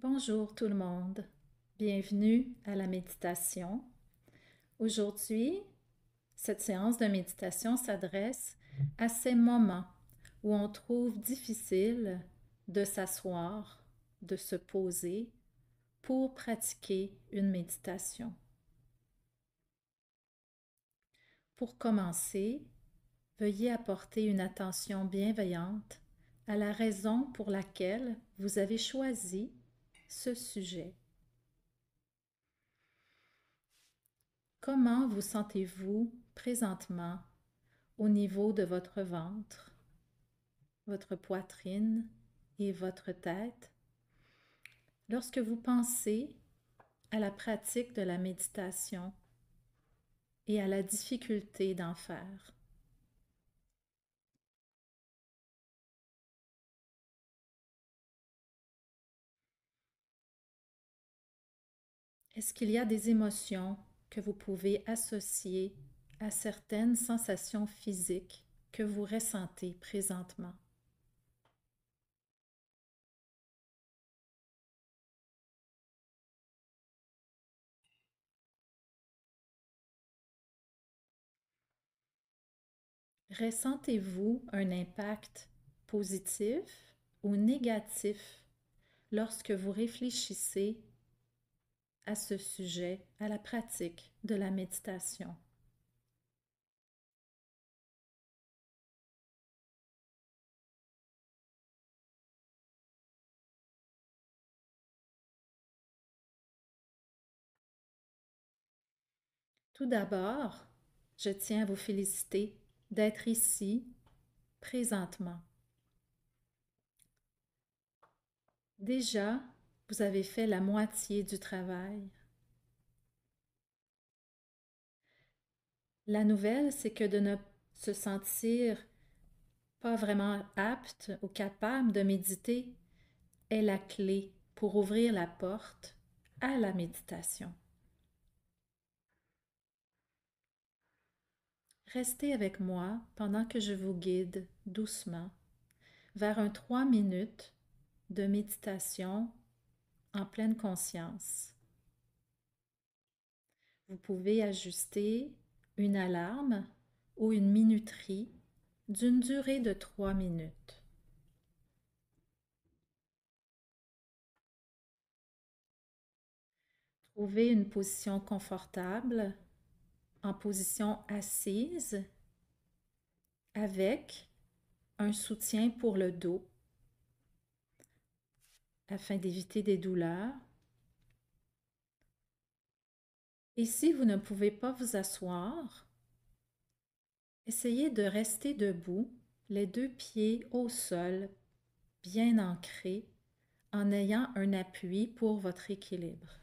Bonjour tout le monde, bienvenue à la méditation. Aujourd'hui, cette séance de méditation s'adresse à ces moments où on trouve difficile de s'asseoir, de se poser pour pratiquer une méditation. Pour commencer, veuillez apporter une attention bienveillante à la raison pour laquelle vous avez choisi ce sujet. Comment vous sentez-vous présentement au niveau de votre ventre, votre poitrine et votre tête lorsque vous pensez à la pratique de la méditation et à la difficulté d'en faire? Est-ce qu'il y a des émotions que vous pouvez associer à certaines sensations physiques que vous ressentez présentement? Ressentez-vous un impact positif ou négatif lorsque vous réfléchissez à ce sujet, à la pratique de la méditation? Tout d'abord, je tiens à vous féliciter d'être ici présentement. Déjà, vous avez fait la moitié du travail. La nouvelle, c'est que de ne se sentir pas vraiment apte ou capable de méditer est la clé pour ouvrir la porte à la méditation. Restez avec moi pendant que je vous guide doucement vers un 3 minutes de méditation en pleine conscience. Vous pouvez ajuster une alarme ou une minuterie d'une durée de 3 minutes. Trouvez une position confortable en position assise avec un soutien pour le dos afin d'éviter des douleurs. Et si vous ne pouvez pas vous asseoir, essayez de rester debout, les deux pieds au sol, bien ancrés, en ayant un appui pour votre équilibre.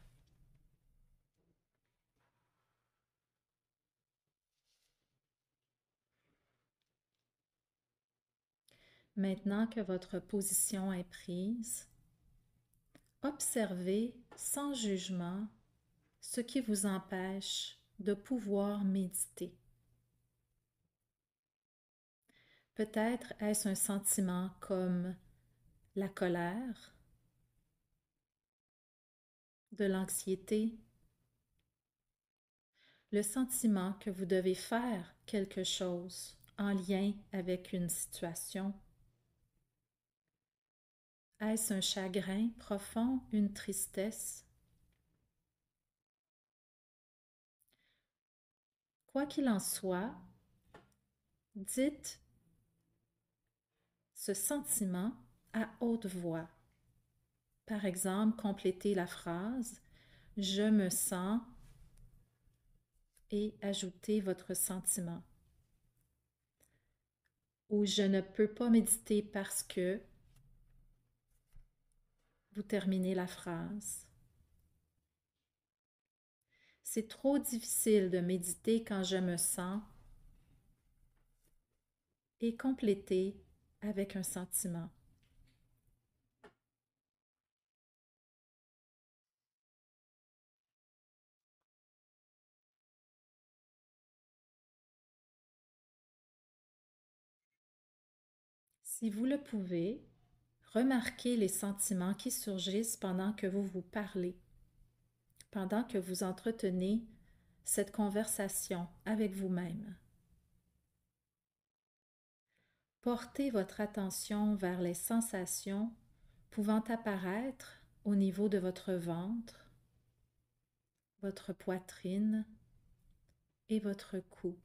Maintenant que votre position est prise, observez sans jugement ce qui vous empêche de pouvoir méditer. Peut-être est-ce un sentiment comme la colère, de l'anxiété, le sentiment que vous devez faire quelque chose en lien avec une situation. Est-ce un chagrin profond, une tristesse? Quoi qu'il en soit, dites ce sentiment à haute voix. Par exemple, complétez la phrase « Je me sens » et ajoutez votre sentiment. Ou « Je ne peux pas méditer parce que » vous terminez la phrase. C'est trop difficile de méditer quand je me sens et compléter avec un sentiment. Si vous le pouvez, Remarquez les sentiments qui surgissent pendant que vous vous parlez, pendant que vous entretenez cette conversation avec vous-même. Portez votre attention vers les sensations pouvant apparaître au niveau de votre ventre, votre poitrine et votre cou.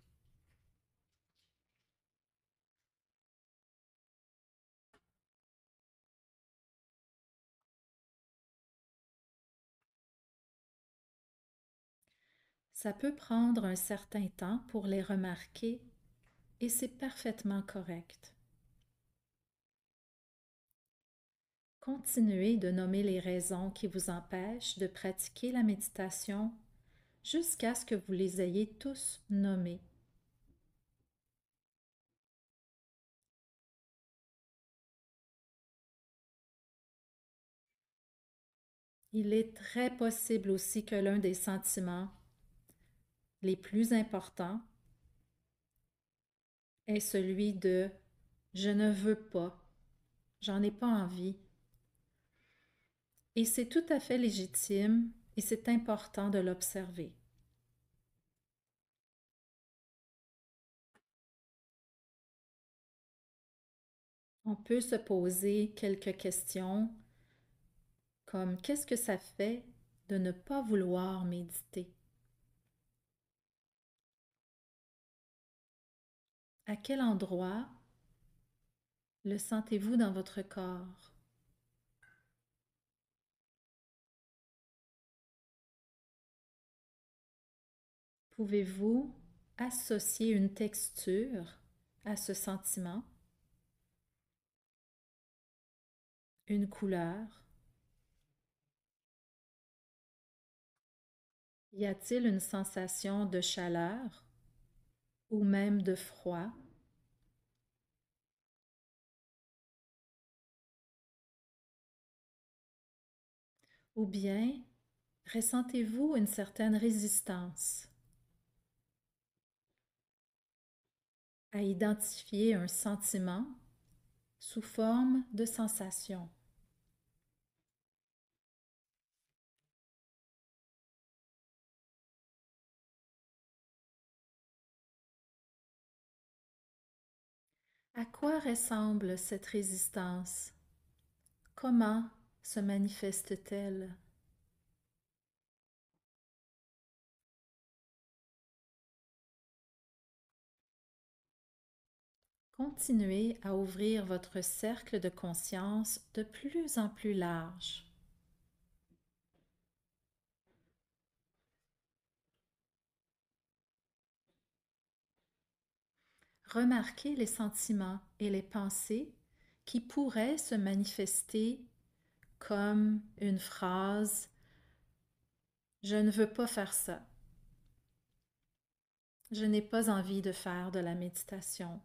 Ça peut prendre un certain temps pour les remarquer et c'est parfaitement correct. Continuez de nommer les raisons qui vous empêchent de pratiquer la méditation jusqu'à ce que vous les ayez tous nommées. Il est très possible aussi que l'un des sentiments les plus importants est celui de je ne veux pas, j'en ai pas envie. Et c'est tout à fait légitime et c'est important de l'observer. On peut se poser quelques questions comme qu'est-ce que ça fait de ne pas vouloir méditer? À quel endroit le sentez-vous dans votre corps? Pouvez-vous associer une texture à ce sentiment, une couleur? Y a-t-il une sensation de chaleur ou même de froid? Ou bien ressentez-vous une certaine résistance à identifier un sentiment sous forme de sensation? À quoi ressemble cette résistance? Comment se manifeste-t-elle? Continuez à ouvrir votre cercle de conscience de plus en plus large. Remarquez les sentiments et les pensées qui pourraient se manifester comme une phrase « Je ne veux pas faire ça »,« Je n'ai pas envie de faire de la méditation »,«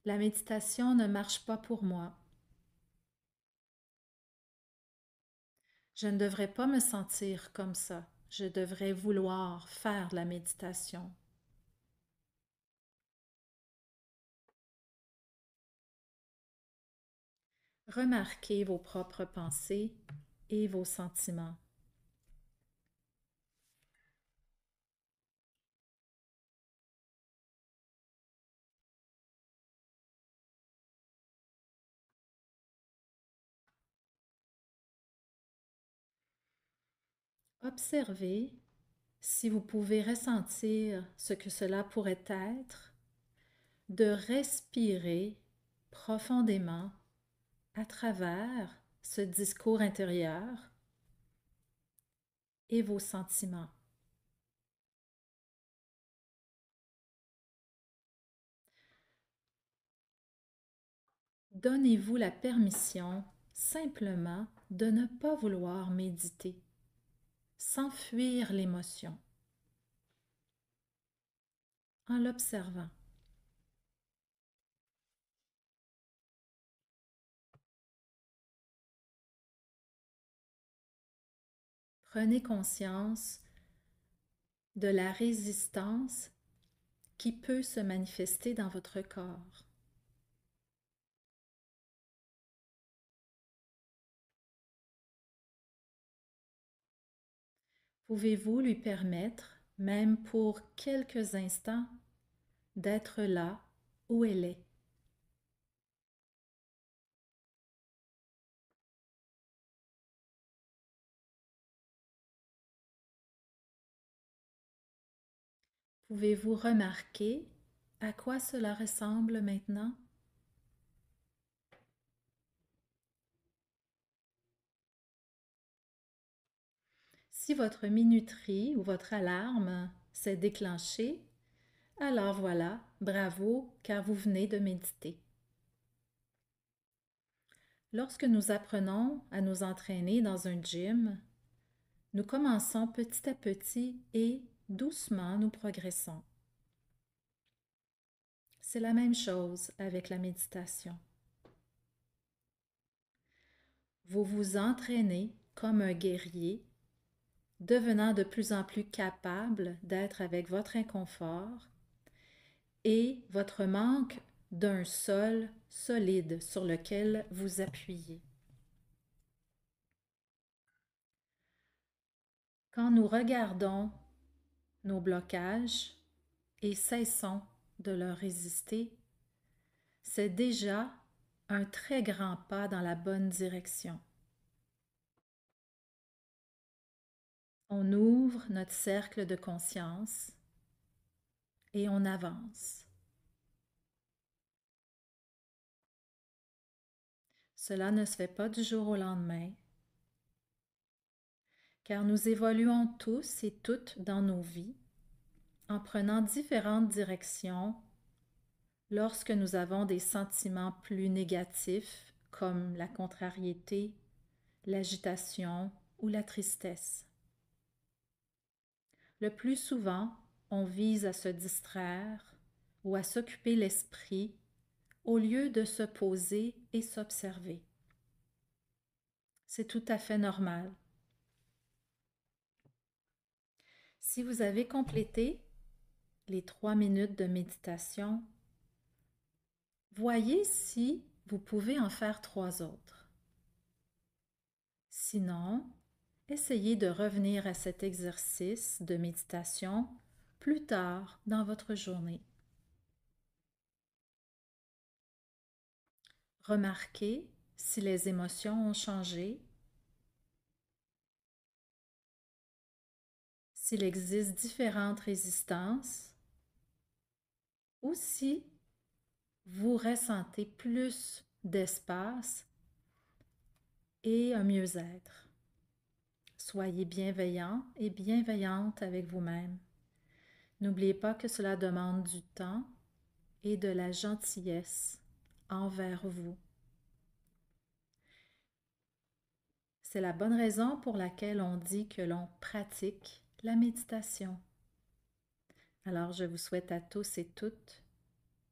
La méditation ne marche pas pour moi »,« Je ne devrais pas me sentir comme ça, je devrais vouloir faire de la méditation ». Remarquez vos propres pensées et vos sentiments. Observez si vous pouvez ressentir ce que cela pourrait être, de respirer profondément à travers ce discours intérieur et vos sentiments. Donnez-vous la permission simplement de ne pas vouloir méditer, sans fuir l'émotion, en l'observant. Prenez conscience de la résistance qui peut se manifester dans votre corps. Pouvez-vous lui permettre, même pour quelques instants, d'être là où elle est? Pouvez-vous remarquer à quoi cela ressemble maintenant? Si votre minuterie ou votre alarme s'est déclenchée, alors voilà, bravo, car vous venez de méditer. Lorsque nous apprenons à nous entraîner dans un gym, nous commençons petit à petit et doucement nous progressons. C'est la même chose avec la méditation. Vous vous entraînez comme un guerrier, devenant de plus en plus capable d'être avec votre inconfort et votre manque d'un sol solide sur lequel vous appuyez. Quand nous regardons nos blocages et cessons de leur résister, c'est déjà un très grand pas dans la bonne direction. On ouvre notre cercle de conscience et on avance. Cela ne se fait pas du jour au lendemain, car nous évoluons tous et toutes dans nos vies en prenant différentes directions lorsque nous avons des sentiments plus négatifs comme la contrariété, l'agitation ou la tristesse. Le plus souvent, on vise à se distraire ou à s'occuper l'esprit au lieu de se poser et s'observer. C'est tout à fait normal. Si vous avez complété les 3 minutes de méditation, voyez si vous pouvez en faire 3 autres. Sinon, essayez de revenir à cet exercice de méditation plus tard dans votre journée. Remarquez si les émotions ont changé, s'il existe différentes résistances ou si vous ressentez plus d'espace et un mieux-être. Soyez bienveillant et bienveillante avec vous-même. N'oubliez pas que cela demande du temps et de la gentillesse envers vous. C'est la bonne raison pour laquelle on dit que l'on pratique la méditation. Alors, je vous souhaite à tous et toutes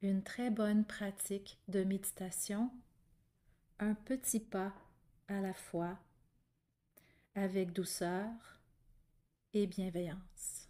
une très bonne pratique de méditation, un petit pas à la fois, avec douceur et bienveillance.